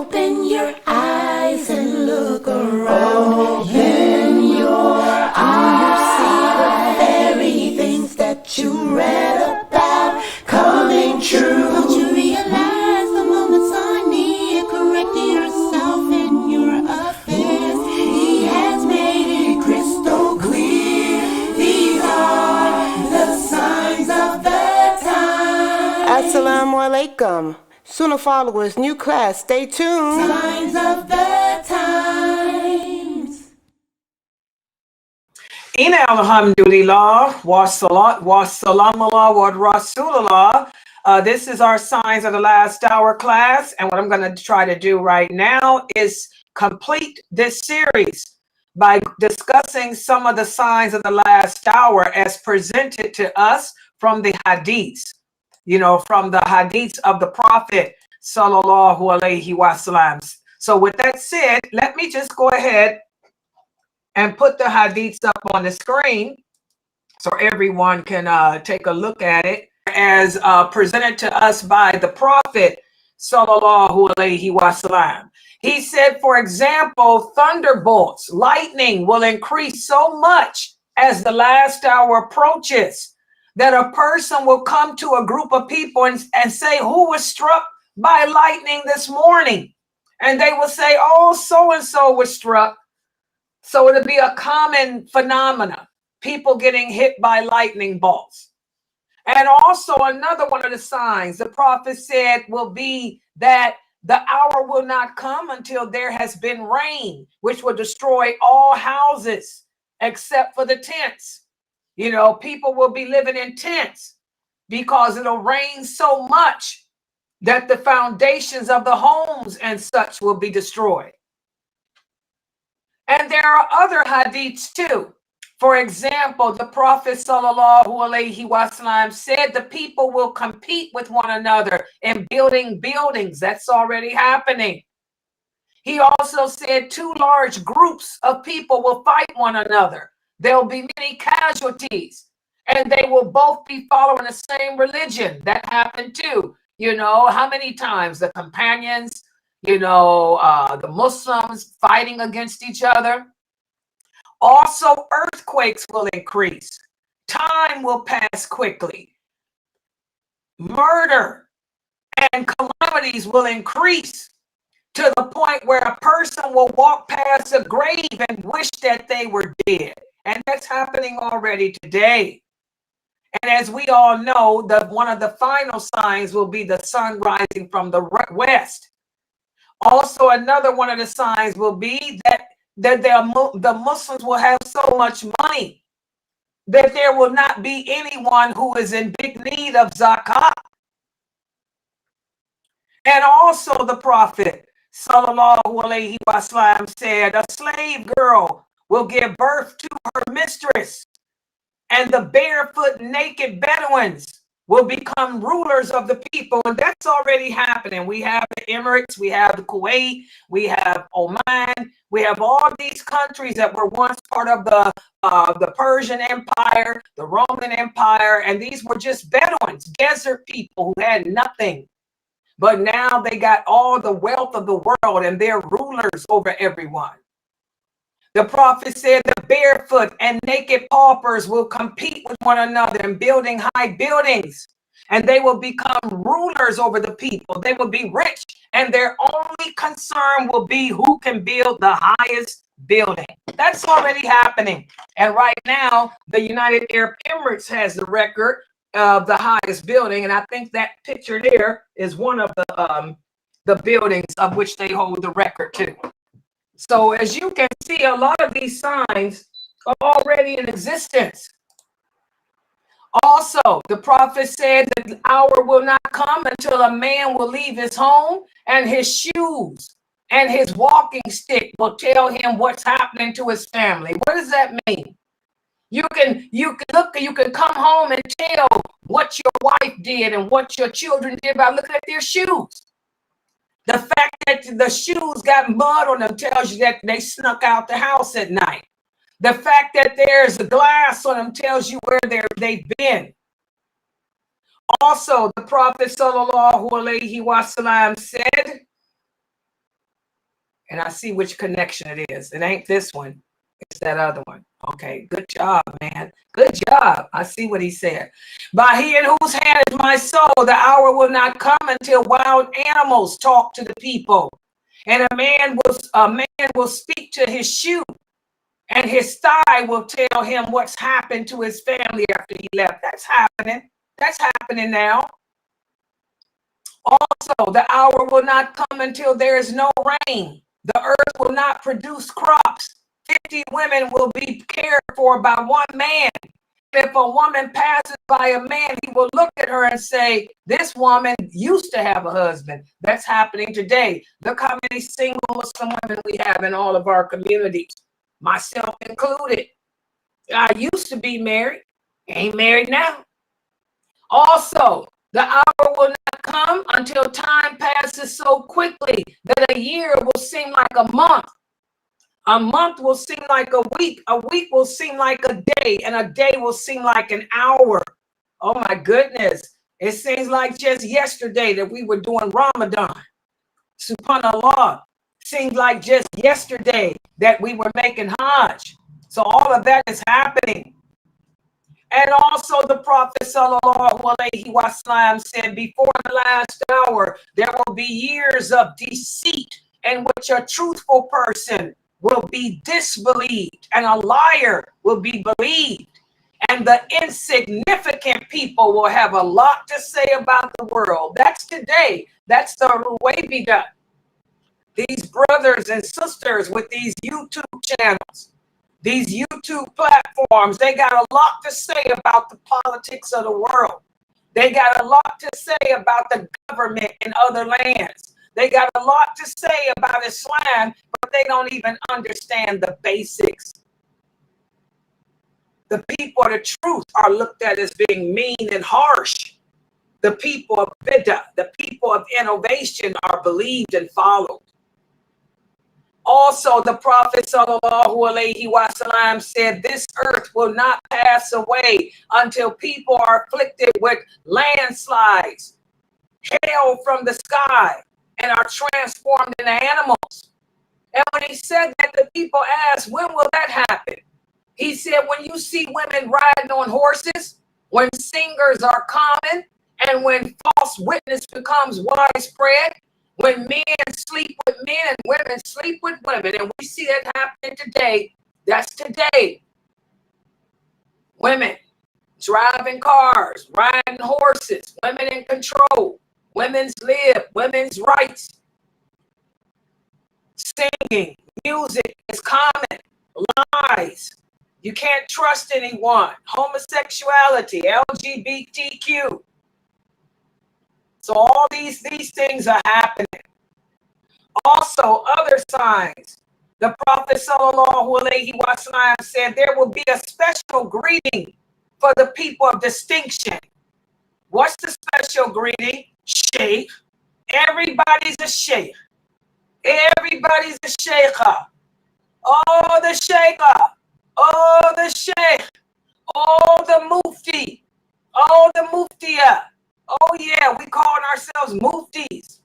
Open your eyes and look around. In your eyes, you see the very things that you read about coming true. Don't you realize the moments are near? Correct yourself in your affairs. He has made it crystal clear. These are the signs of the time. Assalamu alaikum. Sunnah followers, new class, stay tuned. Signs of the times. Ina alhamdulillah, wa salam Allah, wa rasulullah. This is our Signs of the Last Hour class, and what I'm going to try to do right now is complete this series by discussing some of the signs of the last hour as presented to us from the hadiths. You know, from the hadiths of the Prophet sallallahu alaihi wasallam. So with that said, let me just go ahead and put the hadiths up on the screen so everyone can take a look at it as presented to us by the Prophet sallallahu alaihi wasallam. He said, for example, thunderbolts, lightning will increase so much as the last hour approaches, that a person will come to a group of people and say, who was struck by lightning this morning? And they will say, oh, so-and-so was struck. So it'll be a common phenomena, people getting hit by lightning bolts. And also another one of the signs the prophet said will be that the hour will not come until there has been rain, which will destroy all houses except for the tents. You know, people will be living in tents because it'll rain so much that the foundations of the homes and such will be destroyed. And there are other hadiths too. For example, the Prophet sallallahu alaihi wasallam said the people will compete with one another in building buildings. That's already happening. He also said 2 large groups of people will fight one another. There'll be many casualties, and they will both be following the same religion. That happened too. You know, how many times the companions, you know, the Muslims fighting against each other. Also, earthquakes will increase. Time will pass quickly. Murder and calamities will increase to the point where a person will walk past a grave and wish that they were dead. And that's happening already today. And as we all know, one of the final signs will be the sun rising from the west. Also, another one of the signs will be that the Muslims will have so much money that there will not be anyone who is in big need of zakat. And also the Prophet sallallahu alaihi wasallam said, a slave girl will give birth to her mistress, and the barefoot naked Bedouins will become rulers of the people. And that's already happening. We have the Emirates, we have the Kuwait, we have Oman, we have all these countries that were once part of the Persian Empire, the Roman Empire, and these were just Bedouins, desert people who had nothing. But now they got all the wealth of the world and they're rulers over everyone. The prophet said the barefoot and naked paupers will compete with one another in building high buildings, and they will become rulers over the people. They will be rich, and their only concern will be who can build the highest building. That's already happening. And right now, the United Arab Emirates has the record of the highest building, and I think that picture there is one of the buildings of which they hold the record too. So as you can see, a lot of these signs are already in existence. Also, the prophet said that the hour will not come until a man will leave his home and his shoes and his walking stick will tell him what's happening to his family. What does that mean? You can come home and tell what your wife did and what your children did by looking at their shoes. The fact that the shoes got mud on them tells you that they snuck out the house at night. The fact that there's a glass on them tells you where they've been. Also, the Prophet sallallahu alaihi wasallam said And I see which connection it is. It ain't this one. It's that other one. Okay, good job, man. Good job. I see what he said. By he in whose hand is my soul, the hour will not come until wild animals talk to the people. And a man will speak to his shoe, and his thigh will tell him what's happened to his family after he left. That's happening. That's happening now. Also, the hour will not come until there is no rain. The earth will not produce crops. 50 women will be cared for by one man. If a woman passes by a man, he will look at her and say, this woman used to have a husband. That's happening today. Look how many single Muslim women we have in all of our communities, myself included. I used to be married, ain't married now. Also, the hour will not come until time passes so quickly that a year will seem like a month. A month will seem like a week will seem like a day, and a day will seem like an hour. Oh my goodness. It seems like just yesterday that we were doing Ramadan. Subhanallah. Seems like just yesterday that we were making Hajj. So all of that is happening. And also the Prophet sallallahu alaihi wasallam said, before the last hour, there will be years of deceit in which a truthful person will be disbelieved and a liar will be believed. And the insignificant people will have a lot to say about the world. That's today. That's the way we done. These brothers and sisters with these YouTube channels, these YouTube platforms, they got a lot to say about the politics of the world. They got a lot to say about the government in other lands. They got a lot to say about Islam, but they don't even understand the basics. The people of the truth are looked at as being mean and harsh. The people of bid'ah, the people of innovation are believed and followed. Also, the Prophet sallallahu alaihi wasallam said, this earth will not pass away until people are afflicted with landslides, hail from the sky, and are transformed into animals. And when he said that, the people asked, when will that happen? He said, when you see women riding on horses, when singers are common, and when false witness becomes widespread, when men sleep with men and women sleep with women, and we see that happening today. That's today. Women driving cars, riding horses, women in control, women's lib, women's rights. Singing, music is common, lies. You can't trust anyone. Homosexuality, LGBTQ. So all these things are happening. Also, other signs. The Prophet sallallahu alaihi wasallam said there will be a special greeting for the people of distinction. What's the special greeting? Sheikh. Everybody's a sheikh. Everybody's a sheikha. Oh, the sheikha. Oh, the sheikh. Oh, the mufti. Oh, the muftiya. Oh, yeah, we call ourselves muftis.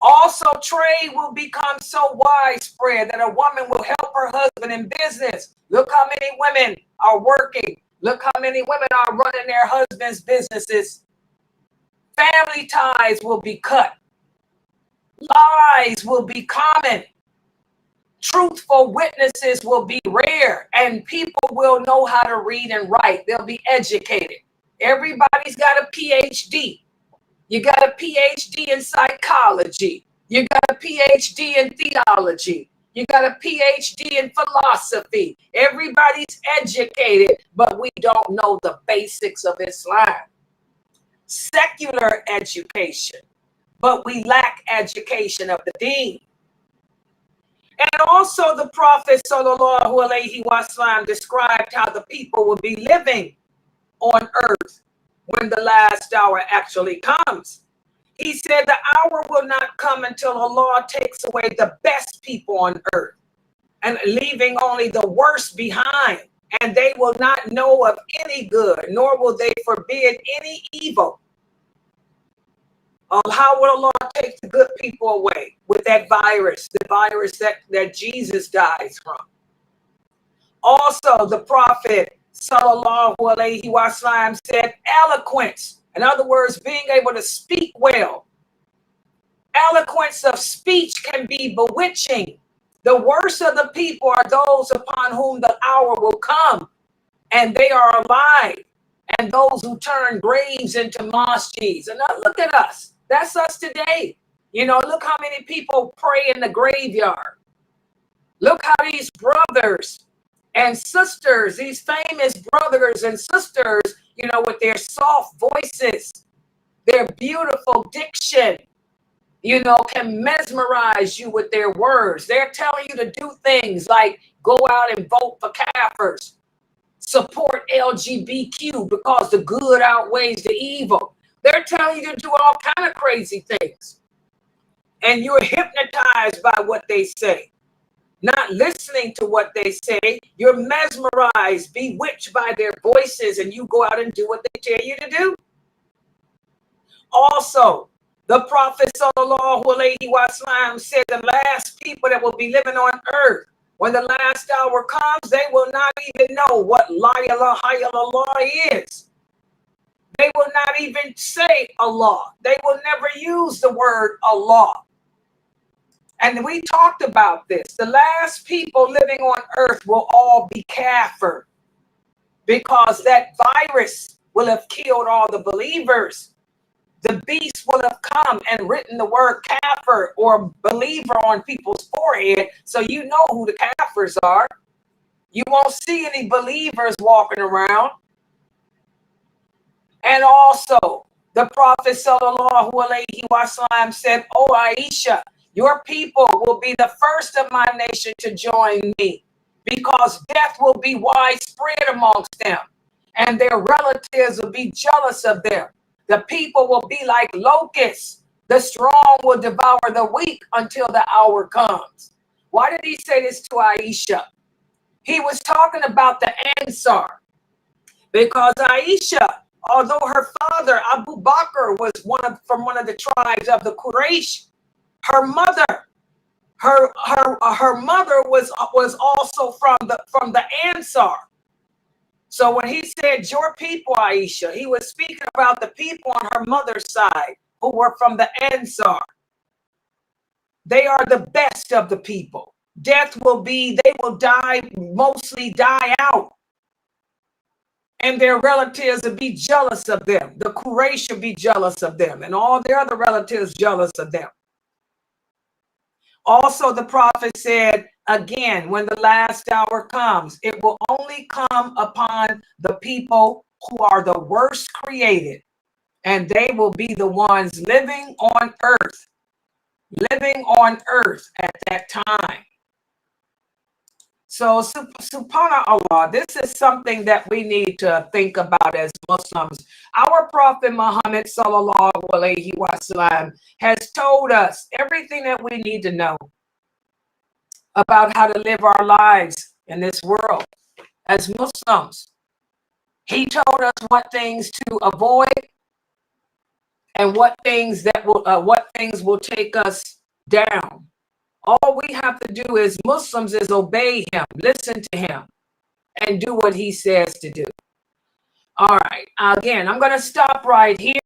Also, trade will become so widespread that a woman will help her husband in business. Look how many women are working. Look how many women are running their husbands' businesses. Family ties will be cut. Lies will be common. Truthful witnesses will be rare, and people will know how to read and write. They'll be educated. Everybody's got a PhD. You got a PhD in psychology. You got a PhD in theology. You got a PhD in philosophy. Everybody's educated, but we don't know the basics of Islam. Secular education, but we lack education of the deen. And also the Prophet sallallahu alaihi wasallam described how the people will be living on earth when the last hour actually comes. He said the hour will not come until Allah takes away the best people on earth and leaving only the worst behind, and they will not know of any good, nor will they forbid any evil. How will Allah take the good people away with that virus, the virus that Jesus dies from? Also, the Prophet sallallahu alaihi wasallam said eloquence. In other words, being able to speak well. Eloquence of speech can be bewitching. The worst of the people are those upon whom the hour will come, and they are alive, and those who turn graves into masjids. And now look at us. That's us today. You know, look how many people pray in the graveyard. Look how these brothers and sisters, these famous brothers and sisters, you know, with their soft voices, their beautiful diction, you know, can mesmerize you with their words. They're telling you to do things like go out and vote for Kafirs, support LGBTQ because the good outweighs the evil. They're telling you to do all kind of crazy things. And you're hypnotized by what they say. Not listening to what they say, you're mesmerized, bewitched by their voices, and you go out and do what they tell you to do. Also, the Prophet sallallahu alaihi wasallam said the last people that will be living on earth, when the last hour comes, they will not even know what laila is. They will not even say Allah. They will never use the word Allah. And we talked about this. The last people living on earth will all be kafir, because that virus will have killed all the believers. The beast will have come and written the word kafir or believer on people's forehead, so you know who the kafirs are. You won't see any believers walking around. And also, the Prophet sallallahu alaihi wasallam said, "O Aisha, your people will be the first of my nation to join me, because death will be widespread amongst them, and their relatives will be jealous of them. The people will be like locusts. The strong will devour the weak until the hour comes." Why did he say this to Aisha? He was talking about the Ansar, because Aisha, although her father Abu Bakr was from one of the tribes of the Quraysh, her mother was also from the Ansar. So when he said your people, Aisha, he was speaking about the people on her mother's side who were from the Ansar. They are the best of the people. They will mostly die out. And their relatives will be jealous of them. The Quraysh will be jealous of them, and all their other relatives jealous of them. Also, the Prophet said, again, when the last hour comes, it will only come upon the people who are the worst created, and they will be the ones living on earth at that time. So, subhanAllah, this is something that we need to think about as Muslims. Our Prophet Muhammad sallallahu alaihi wasallam has told us everything that we need to know about how to live our lives in this world as Muslims. He told us what things to avoid and what things will take us down. All we have to do as Muslims is obey him, listen to him, and do what he says to do. All right. Again, I'm going to stop right here.